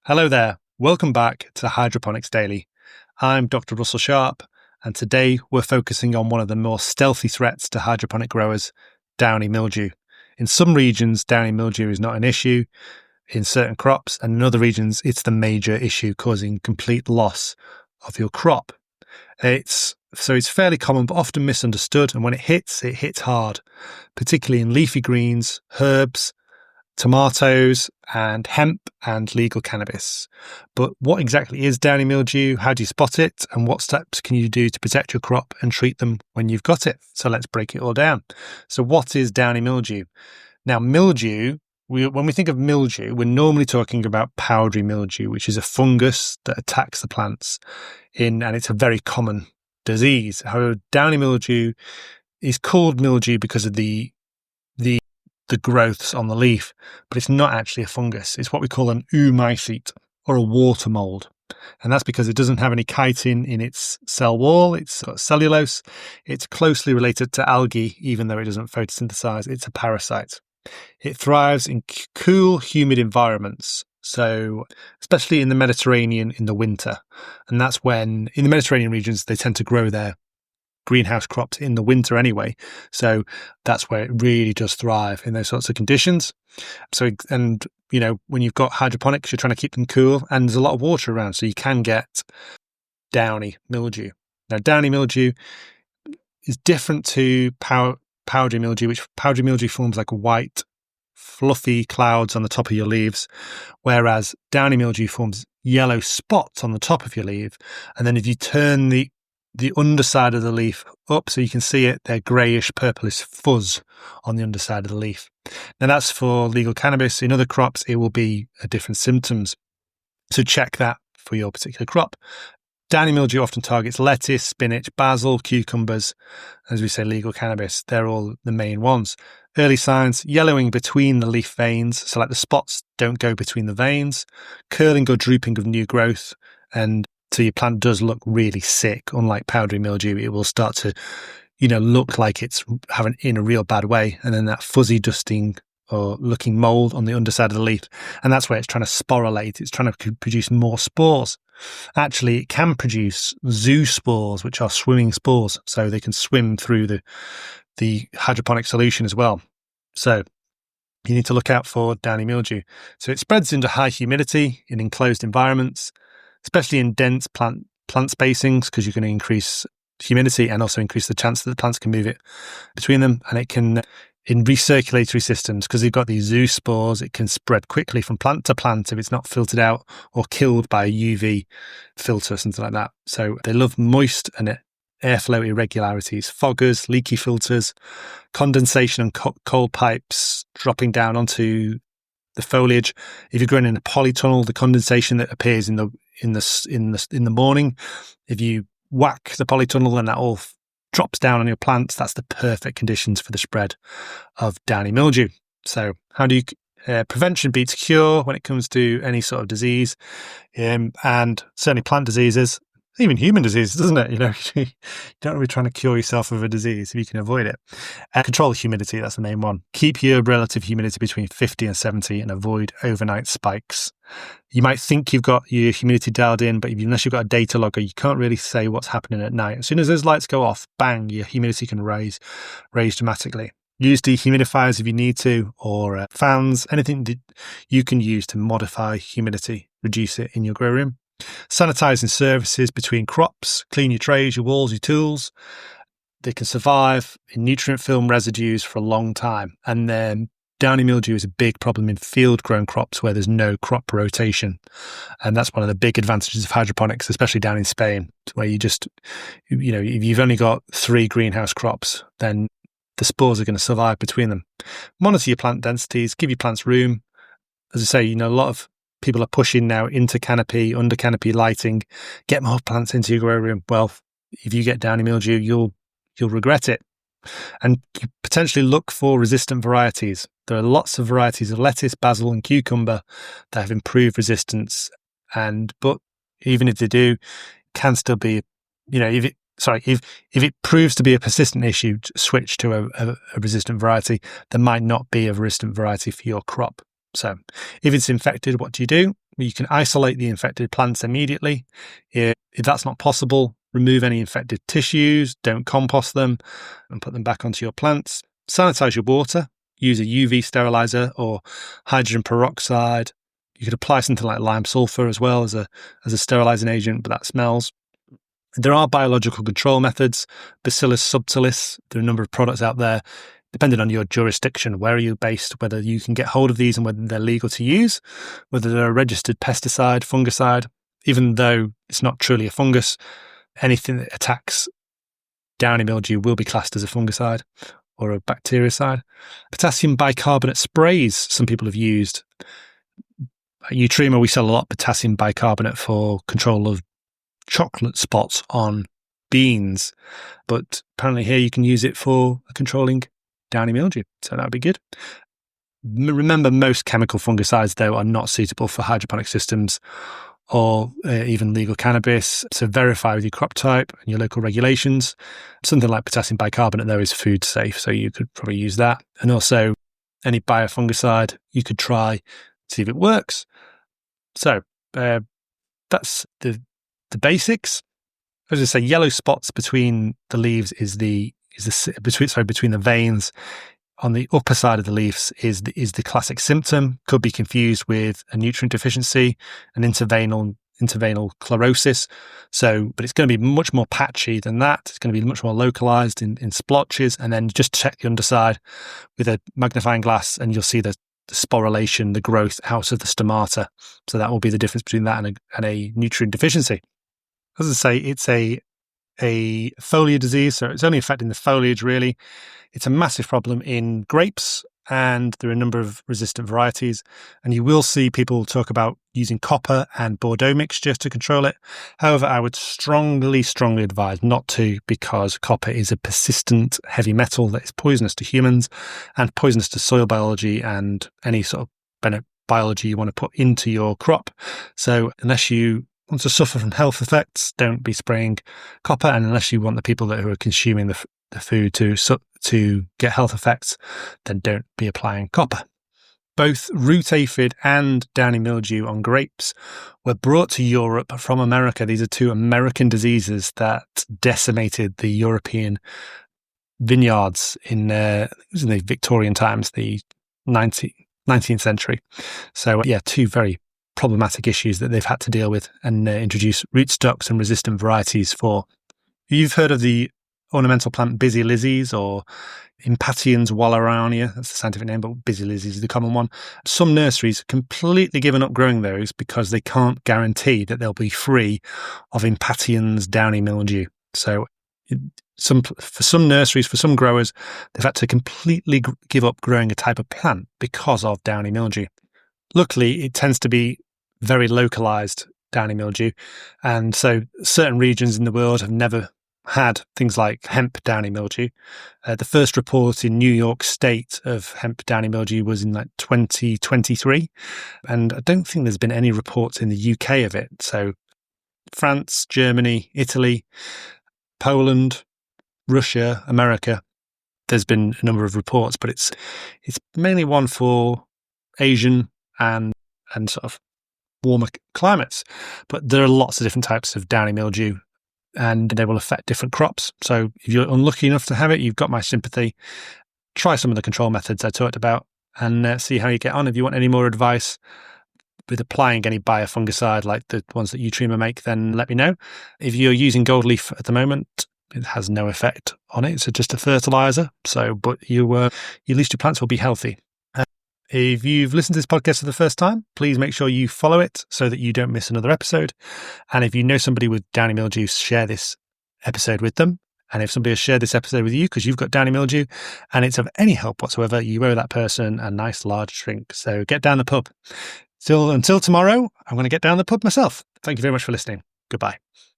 Hello there. Welcome back to Hydroponics Daily. I'm Dr. Russell Sharp, and today we're focusing on one of the more stealthy threats to hydroponic growers, downy mildew. In some regions, downy mildew is not an issue in certain crops, and in other regions, it's the major issue causing complete loss of your crop. It's fairly common, but often misunderstood, and when it hits hard, particularly in leafy greens, herbs, tomatoes and hemp and legal cannabis. But what exactly is downy mildew? How do you spot it? And what steps can you do to protect your crop and treat them when you've got it? So let's break it all down. So what is downy mildew? Now, mildew, when we think of mildew, we're normally talking about powdery mildew, which is a fungus that attacks the plants and it's a very common disease. However, downy mildew is called mildew because of the growths on the leaf, but it's not actually a fungus. It's what we call an oomycete or a water mold. And that's because it doesn't have any chitin in its cell wall. It's got cellulose. It's closely related to algae, even though it doesn't photosynthesize. It's a parasite. It thrives in cool, humid environments. So especially in the Mediterranean in the winter. And that's when, in the Mediterranean regions, they tend to grow their greenhouse crops in the winter anyway. So that's where it really does thrive in those sorts of conditions. So, and you know, when you've got hydroponics, you're trying to keep them cool and there's a lot of water around, so you can get downy mildew. Now, downy mildew is different to powdery mildew, which powdery mildew forms like white, fluffy clouds on the top of your leaves, whereas downy mildew forms yellow spots on the top of your leaf. And then if you turn the underside of the leaf up so you can see it, they're greyish purplish fuzz on the underside of the leaf. Now that's for legal cannabis. In other crops, it will be different symptoms. So check that for your particular crop. Downy mildew often targets lettuce, spinach, basil, cucumbers. As we say, legal cannabis, they're all the main ones. Early signs, yellowing between the leaf veins. So like the spots don't go between the veins, curling or drooping of new growth, and so your plant does look really sick. Unlike powdery mildew, it will start to, look like it's having in a real bad way. And then that fuzzy dusting or looking mold on the underside of the leaf. And that's where it's trying to sporulate. It's trying to produce more spores. Actually, it can produce zoospores, which are swimming spores. So they can swim through the hydroponic solution as well. So you need to look out for downy mildew. So it spreads into high humidity in enclosed environments, especially in dense plant spacings, because you're going to increase humidity and also increase the chance that the plants can move it between them. And it can, in recirculatory systems, because they've got these zoospores, it can spread quickly from plant to plant if it's not filtered out or killed by a UV filter or something like that. So they love moist and airflow irregularities, foggers, leaky filters, condensation and cold pipes dropping down onto the foliage. If you're growing in a polytunnel, the condensation that appears in the morning, if you whack the polytunnel and that all drops down on your plants, that's the perfect conditions for the spread of downy mildew. So how do you prevention beats cure when it comes to any sort of disease, and certainly plant diseases, even human disease, doesn't it? You don't really trying to cure yourself of a disease if you can avoid it. Control the humidity, that's the main one. Keep your relative humidity between 50 and 70 and avoid overnight spikes. You might think you've got your humidity dialed in, but unless you've got a data logger, you can't really say what's happening at night. As soon as those lights go off, bang, your humidity can raise dramatically. Use dehumidifiers if you need to, or fans, anything that you can use to modify humidity, reduce it in your grow room. Sanitizing surfaces between crops, clean your trays, your walls, your tools. They can survive in nutrient film residues for a long time. And then downy mildew is a big problem in field-grown crops where there's no crop rotation. And that's one of the big advantages of hydroponics, especially down in Spain, where you just, if you've only got 3 greenhouse crops, then the spores are going to survive between them. Monitor your plant densities, give your plants room. As I say, a lot of people are pushing now into canopy, under canopy lighting, get more plants into your grow room. Well, if you get downy mildew, you'll regret it. And you potentially look for resistant varieties. There are lots of varieties of lettuce, basil and cucumber that have improved resistance. But even if they do, can still be, if it proves to be a persistent issue, switch to a resistant variety. There might not be a resistant variety for your crop. So if it's infected, what do? You can isolate the infected plants immediately. If that's not possible, remove any infected tissues, don't compost them, and put them back onto your plants. Sanitize your water. Use a UV sterilizer or hydrogen peroxide. You could apply something like lime sulfur as well as a sterilizing agent, but that smells. There are biological control methods, Bacillus subtilis. There are a number of products out there, depending on your jurisdiction, where are you based, whether you can get hold of these and whether they're legal to use, whether they're a registered pesticide, fungicide. Even though it's not truly a fungus, anything that attacks downy mildew will be classed as a fungicide or a bactericide. Potassium bicarbonate sprays some people have used. At Utrema, we sell a lot of potassium bicarbonate for control of chocolate spots on beans, but apparently here you can use it for controlling downy mildew, so that would be good. Remember, most chemical fungicides, though, are not suitable for hydroponic systems or even legal cannabis, so verify with your crop type and your local regulations. Something like potassium bicarbonate, though, is food safe, so you could probably use that. And also, any biofungicide, you could try, see if it works. So that's the basics. As I say, yellow spots between the leaves between the veins on the upper side of the leaves is the classic symptom. Could be confused with a nutrient deficiency, an interveinal chlorosis. But it's going to be much more patchy than that. It's going to be much more localized in splotches, and then just check the underside with a magnifying glass, and you'll see the sporulation, the growth out of the stomata. So that will be the difference between that and a nutrient deficiency. As I say, it's a foliar disease, so it's only affecting the foliage, really. It's a massive problem in grapes, and there are a number of resistant varieties. And you will see people talk about using copper and Bordeaux mixture to control it. However, I would strongly advise not to, because copper is a persistent heavy metal that is poisonous to humans and poisonous to soil biology and any sort of biology you want to put into your crop. So unless you want to suffer from health effects, don't be spraying copper. And unless you want the people who are consuming the food to get health effects, then don't be applying copper. Both root aphid and downy mildew on grapes were brought to Europe from America. These are two American diseases that decimated the European vineyards in the Victorian times, the 19th century. So two very problematic issues that they've had to deal with and introduce rootstocks and resistant varieties for. You've heard of the ornamental plant busy lizzies or Impatiens wallerania. That's the scientific name, but busy lizzies is the common one. Some nurseries have completely given up growing those because they can't guarantee that they'll be free of Impatiens downy mildew. So for some nurseries, for some growers, they've had to completely give up growing a type of plant because of downy mildew. Luckily, it tends to be very localized downy mildew, and so certain regions in the world have never had things like hemp downy mildew. The first report in New York State of hemp downy mildew was in 2023, and I don't think there's been any reports in the UK of it. So France, Germany, Italy, Poland, Russia, America, there's been a number of reports, but it's mainly one for Asian and sort of warmer climates. But there are lots of different types of downy mildew, and they will affect different crops. So if you're unlucky enough to have it, you've got my sympathy. Try some of the control methods I talked about and see how you get on. If you want any more advice with applying any biofungicide like the ones that Utrema make, then let me know. If you're using gold leaf at the moment, it has no effect on it. It's just a fertilizer. But at least your plants will be healthy. If you've listened to this podcast for the first time, please make sure you follow it so that you don't miss another episode. And if you know somebody with downy mildew, share this episode with them. And if somebody has shared this episode with you because you've got downy mildew and it's of any help whatsoever, you owe that person a nice large drink. So get down the pub. Until tomorrow, I'm going to get down the pub myself. Thank you very much for listening. Goodbye.